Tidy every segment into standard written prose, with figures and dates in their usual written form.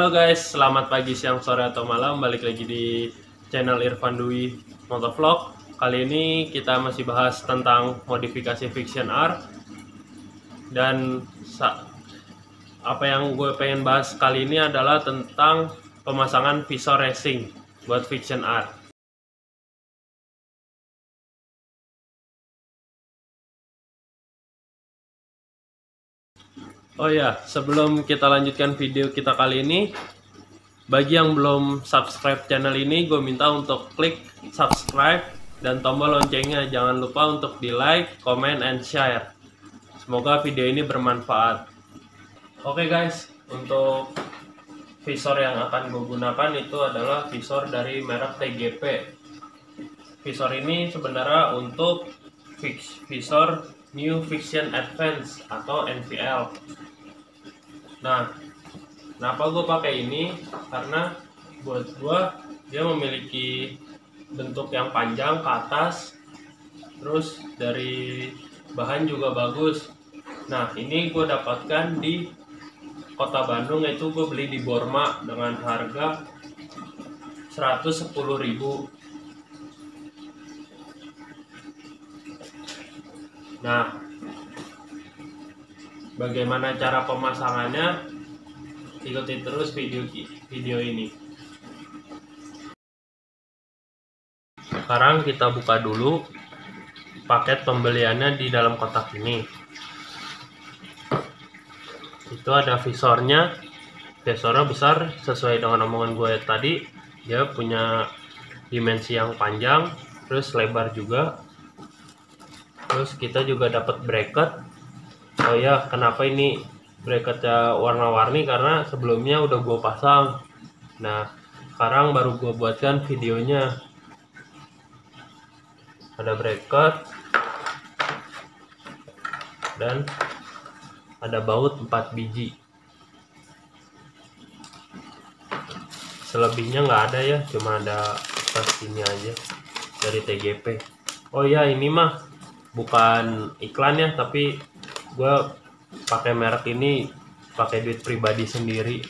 Halo guys, selamat pagi, siang, sore, atau malam. Balik lagi di channel Irfan Dwi Motovlog. Kali ini kita masih bahas tentang modifikasi Fiction R. Dan apa yang gue pengen bahas kali ini adalah tentang pemasangan visor racing buat Fiction R. Oh ya, sebelum kita lanjutkan video kita kali ini, bagi yang belum subscribe channel ini, gue minta untuk klik subscribe dan tombol loncengnya. Jangan lupa untuk di like, comment, and share. Semoga video ini bermanfaat. Oke guys, untuk visor yang akan gue gunakan itu adalah visor dari merek TGP. Visor ini sebenarnya untuk visor New Fiction Advance atau NVL. Nah, kenapa gue pakai ini? Karena buat gue dia memiliki bentuk yang panjang ke atas, terus dari bahan juga bagus. Nah, ini gue dapatkan di Kota Bandung, itu gue beli di Borma dengan harga 110.000. Nah, bagaimana cara pemasangannya? Ikuti terus video ini. Sekarang kita buka dulu paket pembeliannya di dalam kotak ini. Itu ada visornya. Visornya besar sesuai dengan omongan gue tadi. Dia punya dimensi yang panjang, terus lebar juga. Terus kita juga dapat bracket. Oh ya, kenapa ini bracketnya warna-warni? Karena sebelumnya udah gue pasang. Nah, sekarang baru gue buatkan videonya. Ada bracket dan ada baut 4 biji. Selebihnya nggak ada ya, cuma ada tas ini aja dari TGP. Oh ya, ini mah bukan iklan ya, tapi gue pakai merek ini pakai duit pribadi sendiri,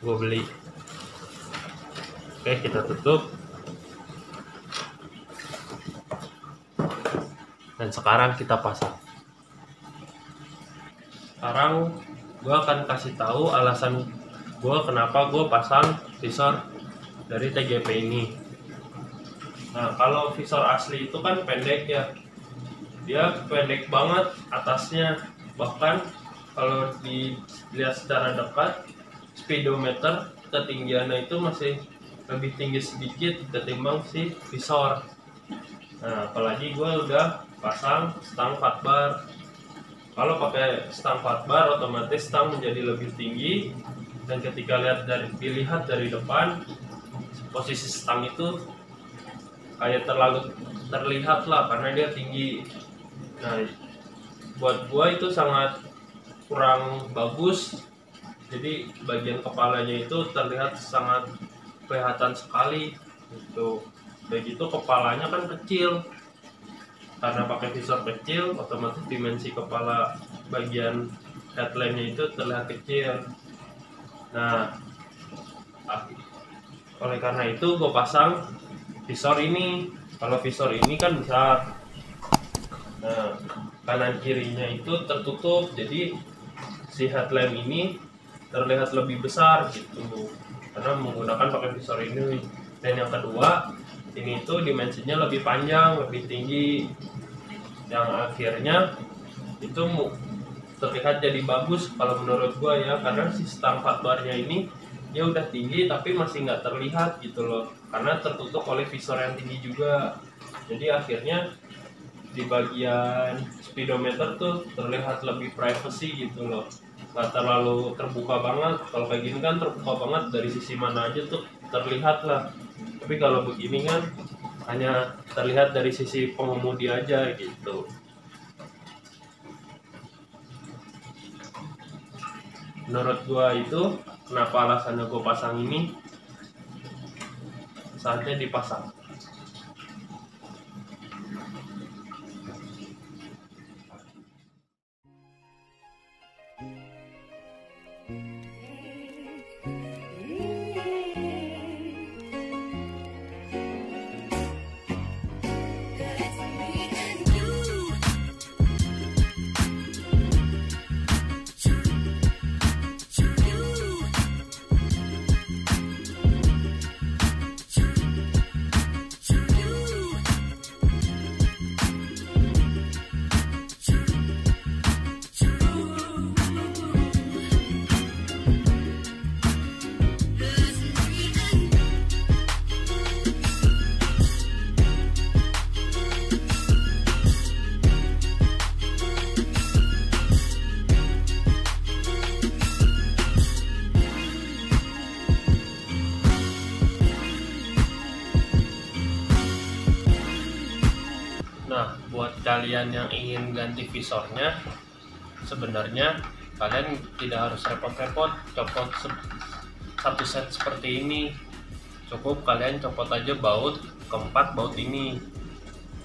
gue beli. Oke, kita tutup. Dan sekarang kita pasang. Sekarang gue akan kasih tahu alasan gue kenapa gue pasang visor dari TGP ini. Nah, kalau visor asli itu kan pendek ya, dia pendek banget atasnya. Bahkan kalau dilihat secara dekat, speedometer ketinggiannya itu masih lebih tinggi sedikit ketimbang si visor. Nah, apalagi gue udah pasang stang 4 bar. Kalau pakai stang 4 bar, otomatis stang menjadi lebih tinggi, dan ketika dilihat dari depan, posisi stang itu kayak terlalu terlihat lah karena dia tinggi. Nah, buat gua itu sangat kurang bagus. Jadi bagian kepalanya itu terlihat sangat kelihatan sekali gitu. Begitu kepalanya kan kecil. Karena pakai visor kecil, otomatis dimensi kepala bagian headlampnya itu terlihat kecil. Nah, oleh karena itu gue pasang visor ini. Kalau visor ini kan besar. Nah, kanan kirinya itu tertutup, jadi si headlamp ini terlihat lebih besar gitu. Karena menggunakan pakai visor ini. Dan yang kedua, ini itu dimensinya lebih panjang, lebih tinggi, yang akhirnya itu terlihat jadi bagus kalau menurut gua ya, karena si stang 4 barnya ini dia udah tinggi tapi masih nggak terlihat gitu loh, karena tertutup oleh visor yang tinggi juga. Jadi akhirnya di bagian speedometer tuh terlihat lebih privacy gitu loh, nggak terlalu terbuka banget. Kalau kayak gini kan terbuka banget, dari sisi mana aja tuh terlihat lah. Tapi kalau begini kan hanya terlihat dari sisi pengemudi aja gitu. Menurut gua itu kenapa alasannya gua pasang ini. Saatnya dipasang. kalian yang ingin ganti visornya, sebenarnya kalian tidak harus repot-repot copot satu set seperti ini. Cukup kalian copot aja baut keempat baut ini,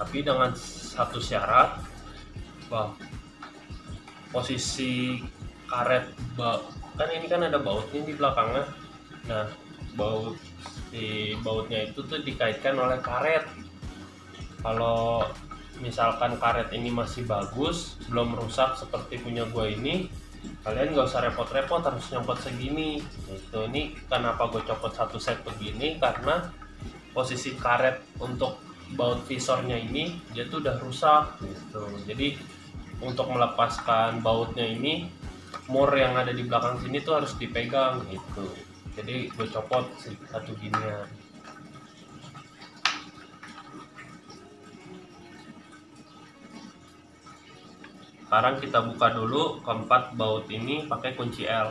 tapi dengan satu syarat, posisi karet kan ini kan ada bautnya di belakangnya. Nah, bautnya itu tuh dikaitkan oleh karet. Kalau misalkan karet ini masih bagus, belum rusak seperti punya gue ini, kalian gak usah repot-repot harus nyopot segini gitu. Ini kenapa gue copot satu set begini, karena posisi karet untuk baut visornya ini dia tuh udah rusak gitu. Jadi untuk melepaskan bautnya ini, mur yang ada di belakang sini tuh harus dipegang gitu. Jadi gue copot satu ginian. Sekarang kita buka dulu keempat baut ini pakai kunci L.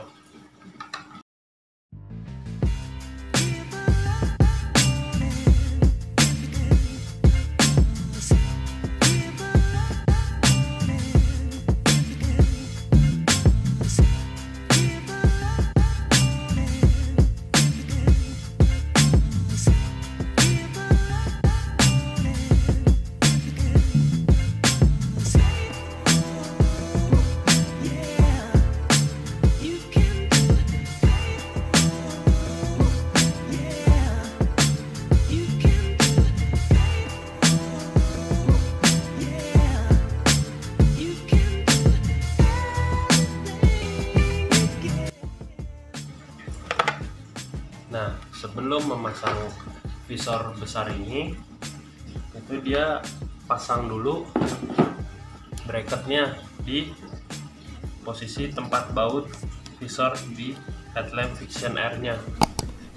Nah, sebelum memasang visor besar ini, itu dia pasang dulu bracketnya di posisi tempat baut visor di headlamp Vision Air-nya.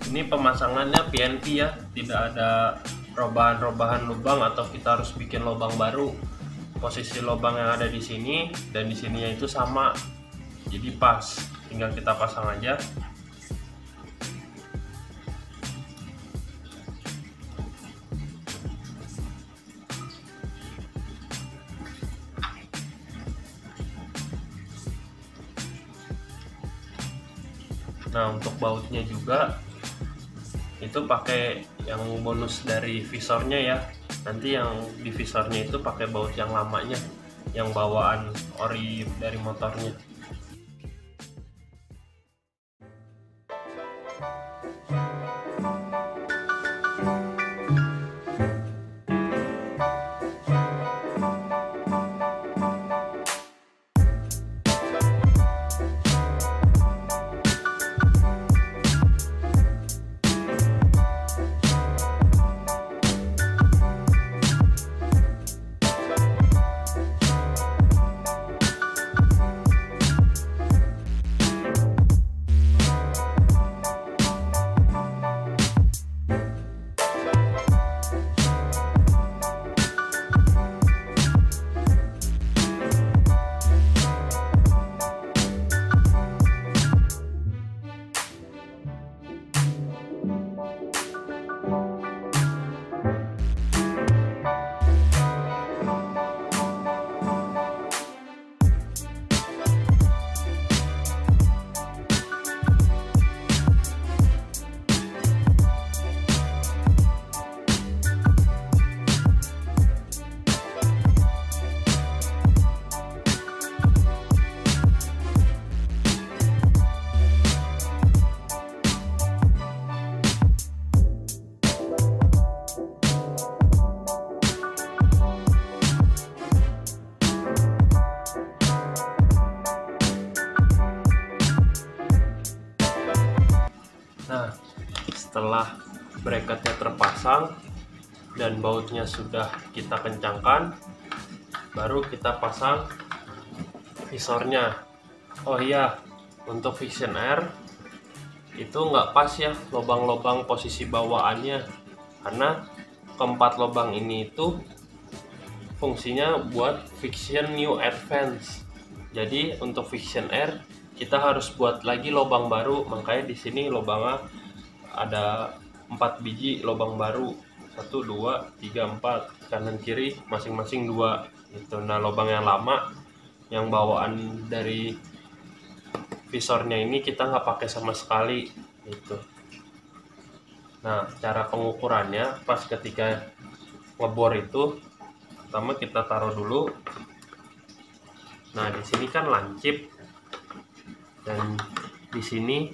Ini pemasangannya PNP ya, tidak ada robahan-robahan lubang atau kita harus bikin lubang baru. Posisi lubang yang ada di sini dan di sininya itu sama, jadi pas, tinggal kita pasang aja. Nah, untuk bautnya juga itu pakai yang bonus dari visornya ya. Nanti yang di visornya itu pakai baut yang lamanya, yang bawaan ori dari motornya. Nah, setelah bracketnya terpasang dan bautnya sudah kita kencangkan, baru kita pasang visornya. Oh iya, untuk Vision Air itu nggak pas ya lubang-lubang posisi bawaannya, karena keempat lubang ini itu fungsinya buat Vision New Advance. Jadi untuk Vision Air kita harus buat lagi lubang baru, makanya di sini lubangnya ada 4 biji lubang baru, 1, 2, 3, 4, kanan kiri masing-masing 2 Itu. Nah, lubang yang lama yang bawaan dari visornya ini kita nggak pakai sama sekali gitu. Nah, cara pengukurannya pas ketika ngebor itu, pertama kita taruh dulu. Nah, di sini kan lancip, dan di sini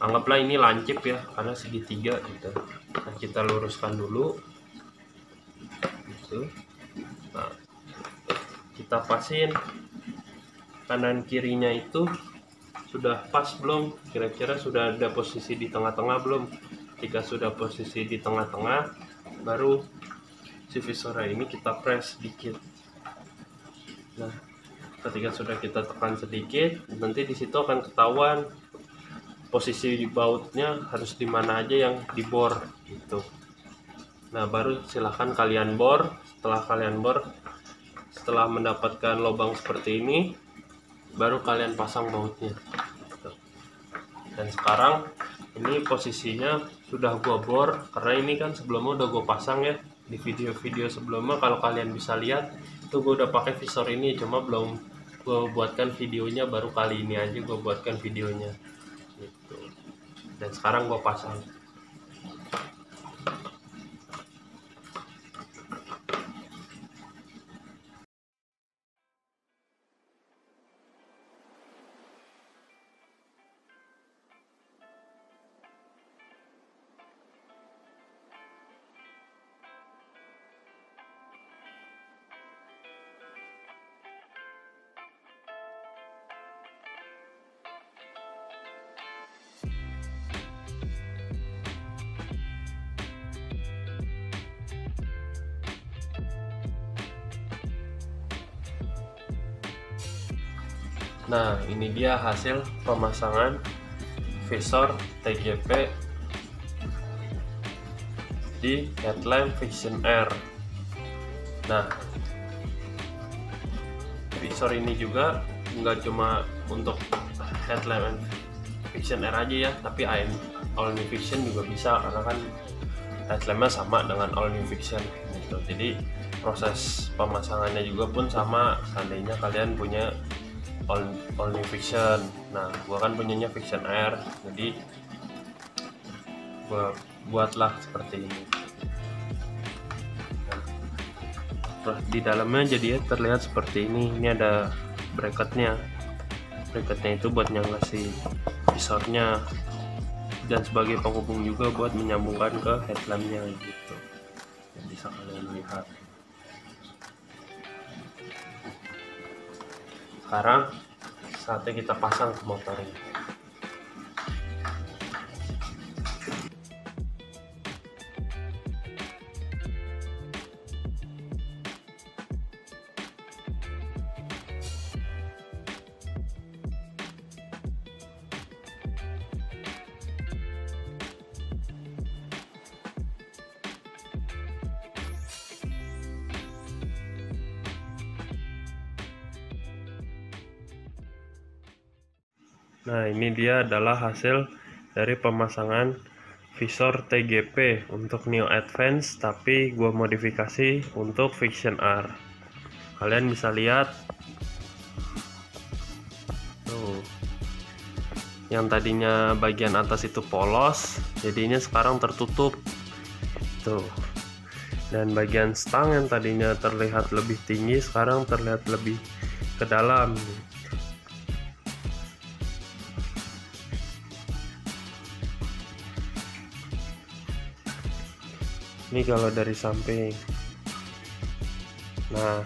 anggaplah ini lancip ya, karena segitiga gitu. Nah, kita luruskan dulu gitu. Nah, kita pasin kanan kirinya itu sudah pas belum, kira-kira sudah ada posisi di tengah-tengah belum. Jika sudah posisi di tengah-tengah, baru si visornya ini kita press sedikit. Nah, ketika sudah kita tekan sedikit, nanti di situ akan ketahuan posisi bautnya harus di mana aja yang dibor gitu. Nah, baru silahkan kalian bor. Setelah kalian bor, setelah mendapatkan lubang seperti ini, baru kalian pasang bautnya gitu. Dan sekarang ini posisinya sudah gua bor, karena ini kan sebelumnya udah gua pasang ya. Di video-video sebelumnya kalau kalian bisa lihat itu gue udah pakai visor ini, cuma belum gue buatkan videonya, baru kali ini aja gue buatkan videonya gitu. Dan sekarang gue pasang. Nah, ini dia hasil pemasangan visor TGP di headlamp Vision Air. Nah, visor ini juga nggak cuma untuk headlamp Vision Air aja ya, tapi All New Vision juga bisa, karena kan headlampnya sama dengan All New Vision gitu. Jadi proses pemasangannya juga pun sama, seandainya kalian punya All New Vision. Nah, gua kan punyanya Vision Air, jadi gua buatlah seperti ini. Nah, di dalamnya jadi terlihat seperti ini. Ini ada bracketnya. Bracketnya itu buat nyangga si visornya, dan sebagai penghubung juga buat menyambungkan ke headlampnya gitu. Yang bisa kalian lihat. Sekarang saatnya kita pasang ke motornya. Nah, ini dia adalah hasil dari pemasangan visor TGP untuk Neo Advance, tapi gua modifikasi untuk Vision R. Kalian bisa lihat tuh, yang tadinya bagian atas itu polos, jadinya sekarang tertutup tuh. Dan bagian stang yang tadinya terlihat lebih tinggi, sekarang terlihat lebih ke dalam. Ini kalau dari samping. Nah,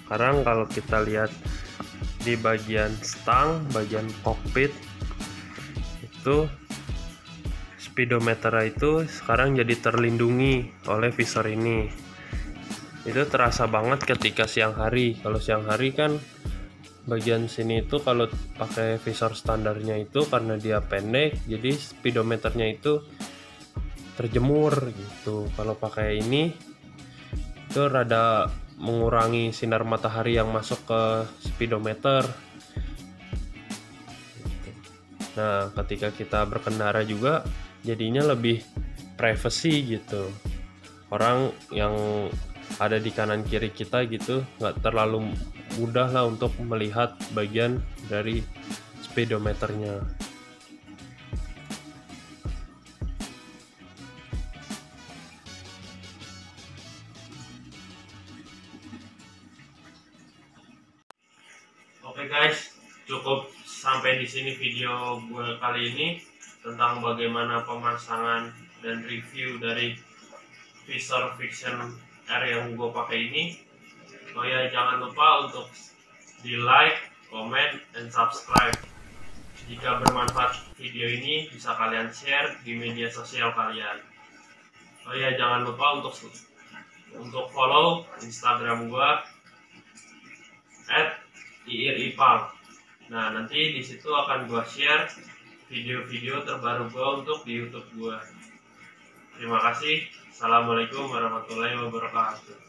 sekarang kalau kita lihat di bagian stang, bagian kokpit itu, speedometer itu sekarang jadi terlindungi oleh visor ini. Itu terasa banget ketika siang hari. Kalau siang hari kan bagian sini itu kalau pakai visor standarnya itu, karena dia pendek, jadi speedometernya itu terjemur gitu. Kalau pakai ini itu rada mengurangi sinar matahari yang masuk ke speedometer. Nah, ketika kita berkendara juga jadinya lebih privacy gitu. Orang yang ada di kanan kiri kita gitu, nggak terlalu mudah lah untuk melihat bagian dari speedometernya. Oke guys, cukup sampai di sini video gue kali ini tentang bagaimana pemasangan dan review dari visor Vision R yang gue pakai ini. Oh ya, jangan lupa untuk di like, comment, dan subscribe. Jika bermanfaat video ini bisa kalian share di media sosial kalian. Oh ya, jangan lupa untuk follow Instagram gue @iiripal. Nah, nanti di situ akan gue share video-video terbaru gue untuk di YouTube gue. Terima kasih. Assalamualaikum warahmatullahi wabarakatuh.